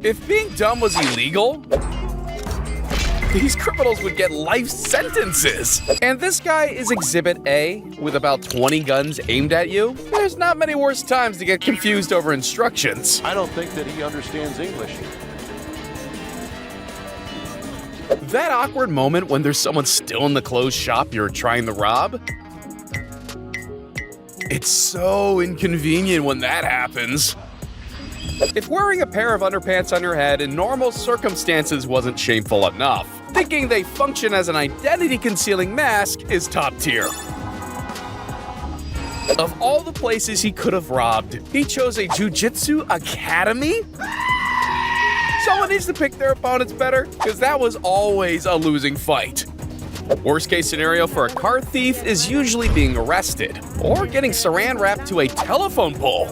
If being dumb was illegal, these criminals would get life sentences. And this guy is Exhibit A, with about 20 guns aimed at you. There's not many worse times to get confused over instructions. I don't think that he understands English. That awkward moment when there's someone still in the closed shop you're trying to rob? It's so inconvenient when that happens. If wearing a pair of underpants on your head in normal circumstances wasn't shameful enough, thinking they function as an identity-concealing mask is top tier. Of all the places he could have robbed, he chose a jiu-jitsu academy? Someone needs to pick their opponents better, because that was always a losing fight. Worst case scenario for a car thief is usually being arrested, or getting saran wrapped to a telephone pole.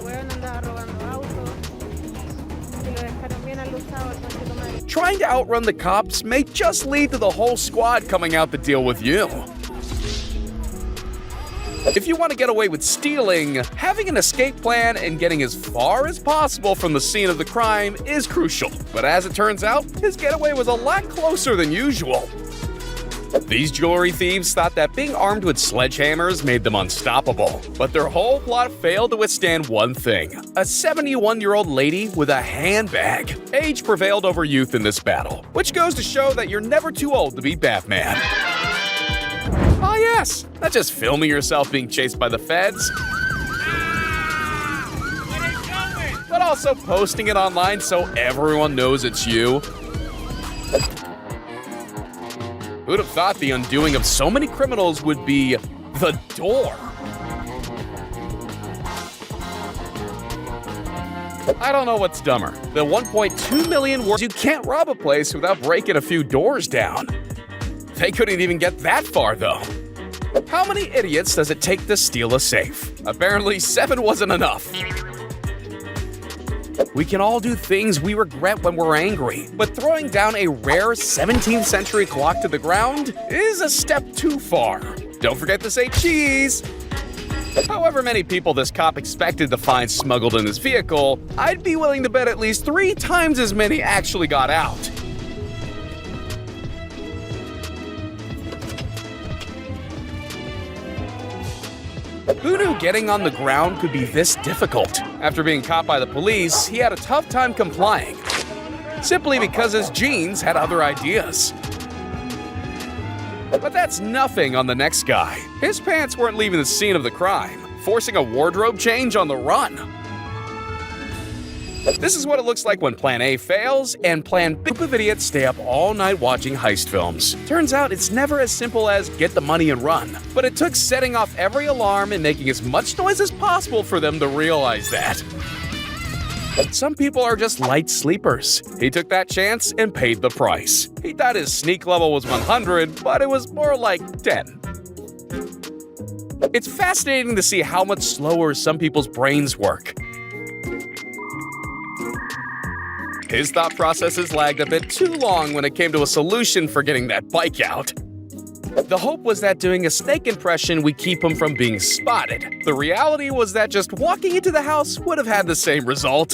Trying to outrun the cops may just lead to the whole squad coming out to deal with you. If you want to get away with stealing, having an escape plan and getting as far as possible from the scene of the crime is crucial. But as it turns out, his getaway was a lot closer than usual. These jewelry thieves thought that being armed with sledgehammers made them unstoppable, but their whole plot failed to withstand one thing: a 71-year-old lady with a handbag. Age prevailed over youth in this battle, which goes to show that you're never too old to be Batman. Ah yes, not just filming yourself being chased by the feds, but also posting it online so everyone knows it's you. Who'd have thought the undoing of so many criminals would be the door? I don't know what's dumber, the 1.2 million words you can't rob a place without breaking a few doors down. They couldn't even get that far, though. How many idiots does it take to steal a safe? Apparently 7 wasn't enough. We can all do things we regret when we're angry, but throwing down a rare 17th century clock to the ground is a step too far. Don't forget to say cheese! However many people this cop expected to find smuggled in his vehicle, I'd be willing to bet at least 3 times as many actually got out. Who knew getting on the ground could be this difficult? After being caught by the police, he had a tough time complying, simply because his genes had other ideas. But that's nothing on the next guy. His pants weren't leaving the scene of the crime, forcing a wardrobe change on the run. This is what it looks like when Plan A fails, and Plan B. Group of idiots stay up all night watching heist films. Turns out it's never as simple as get the money and run, but it took setting off every alarm and making as much noise as possible for them to realize that. Some people are just light sleepers. He took that chance and paid the price. He thought his sneak level was 100, but it was more like 10. It's fascinating to see how much slower some people's brains work. His thought processes lagged a bit too long when it came to a solution for getting that bike out. The hope was that doing a snake impression would keep him from being spotted. The reality was that just walking into the house would have had the same result.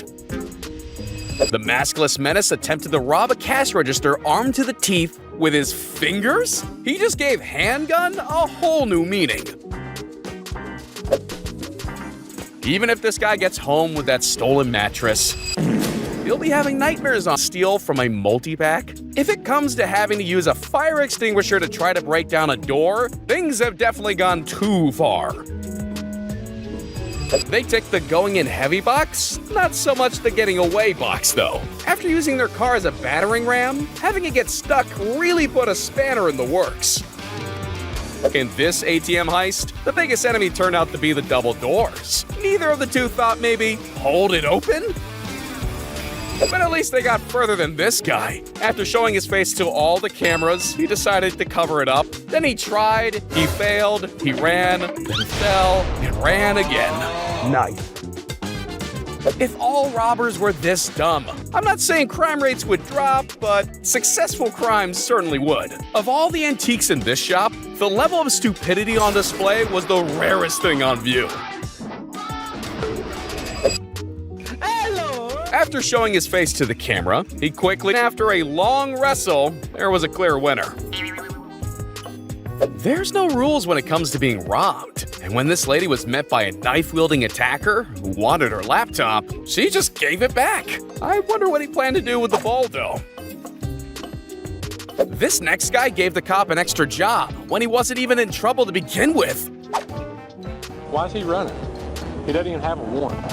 The maskless menace attempted to rob a cash register armed to the teeth with his fingers? He just gave handgun a whole new meaning. Even if this guy gets home with that stolen mattress, you'll be having nightmares on steal from a multi-pack. If it comes to having to use a fire extinguisher to try to break down a door, things have definitely gone too far. They tick the going in heavy box, not so much the getting away box though. After using their car as a battering ram, having it get stuck really put a spanner in the works. In this ATM heist, the biggest enemy turned out to be the double doors. Neither of the two thought maybe, hold it open? But at least they got further than this guy. After showing his face to all the cameras, he decided to cover it up. Then he tried, he failed, he ran, then fell, and ran again. Nice. If all robbers were this dumb, I'm not saying crime rates would drop, but successful crimes certainly would. Of all the antiques in this shop, the level of stupidity on display was the rarest thing on view. After showing his face to the camera, he quickly, after a long wrestle, there was a clear winner. There's no rules when it comes to being robbed, and when this lady was met by a knife-wielding attacker who wanted her laptop, she just gave it back. I wonder what he planned to do with the ball, though. This next guy gave the cop an extra job when he wasn't even in trouble to begin with. Why is he running? He doesn't even have a warrant.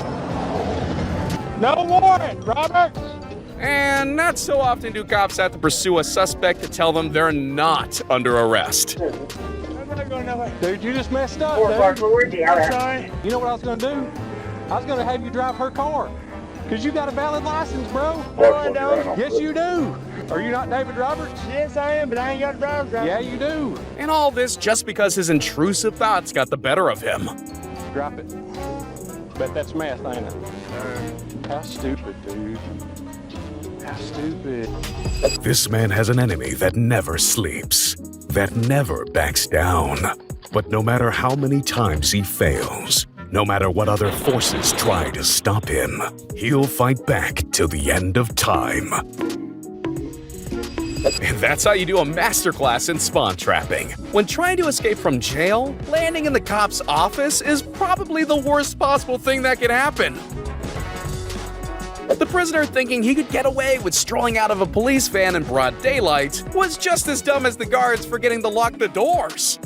No warrant, Robert! And not so often do cops have to pursue a suspect to tell them they're not under arrest. I'm not going nowhere. Dude, you just messed up, I'm dude. sorry. You know what I was going to do? I was going to have you drive her car. Because you got a valid license, bro. No, I don't. Yes, you do. Are you not David Roberts? Yes, I am, but I ain't got a driver's license. Yeah, you do. And all this just because his intrusive thoughts got the better of him. Drop it. Bet that's meth, ain't it? How stupid, dude. How stupid. This man has an enemy that never sleeps, that never backs down. But no matter how many times he fails, no matter what other forces try to stop him, he'll fight back till the end of time. And that's how you do a masterclass in spawn trapping. When trying to escape from jail, landing in the cop's office is probably the worst possible thing that could happen. The prisoner, thinking he could get away with strolling out of a police van in broad daylight, was just as dumb as the guards forgetting to lock the doors.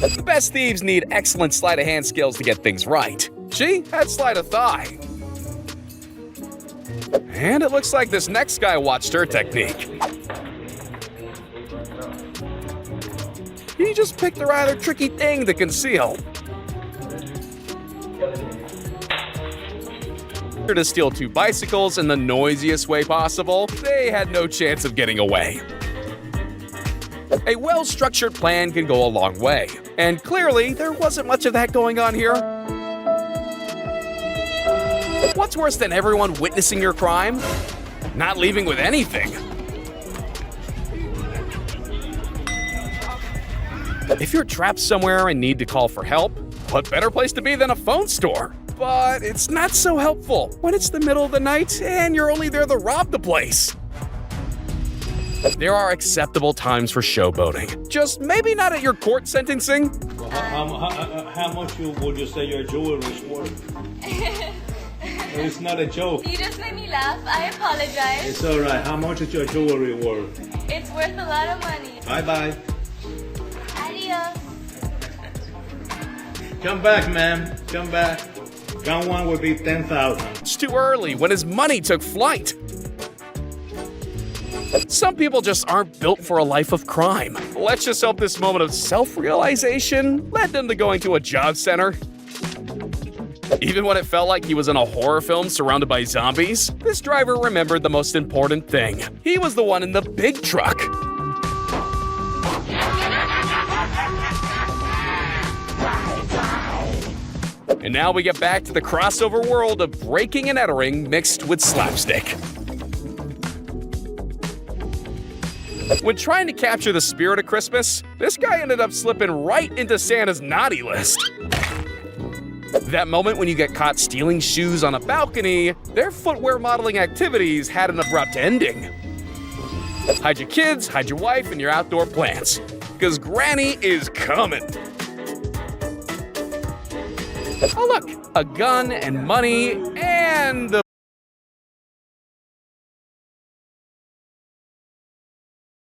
The best thieves need excellent sleight of hand skills to get things right. She had sleight of thigh. And it looks like this next guy watched her technique. He just picked a rather tricky thing to conceal. To steal 2 bicycles in the noisiest way possible, they had no chance of getting away. A well-structured plan can go a long way, and clearly there wasn't much of that going on here. What's worse than everyone witnessing your crime? Not leaving with anything. If you're trapped somewhere and need to call for help, what better place to be than a phone store? But it's not so helpful when it's the middle of the night and you're only there to rob the place. There are acceptable times for showboating, just maybe not at your court sentencing. How much would you say your jewelry is worth? It's not a joke. You just made me laugh. I apologize. It's alright. How much is your jewelry worth? It's worth a lot of money. Bye-bye. Adios. Come back, ma'am. Come back. Round 1 would be 10,000. It's too early when his money took flight. Some people just aren't built for a life of crime. Let's just hope this moment of self-realization led them to going to a job center. Even when it felt like he was in a horror film surrounded by zombies, this driver remembered the most important thing. He was the one in the big truck. And now we get back to the crossover world of breaking and entering mixed with slapstick. When trying to capture the spirit of Christmas, this guy ended up slipping right into Santa's naughty list. That moment when you get caught stealing shoes on a balcony, their footwear modeling activities had an abrupt ending. Hide your kids, hide your wife, and your outdoor plants, because Granny is coming. Oh look, a gun and money and the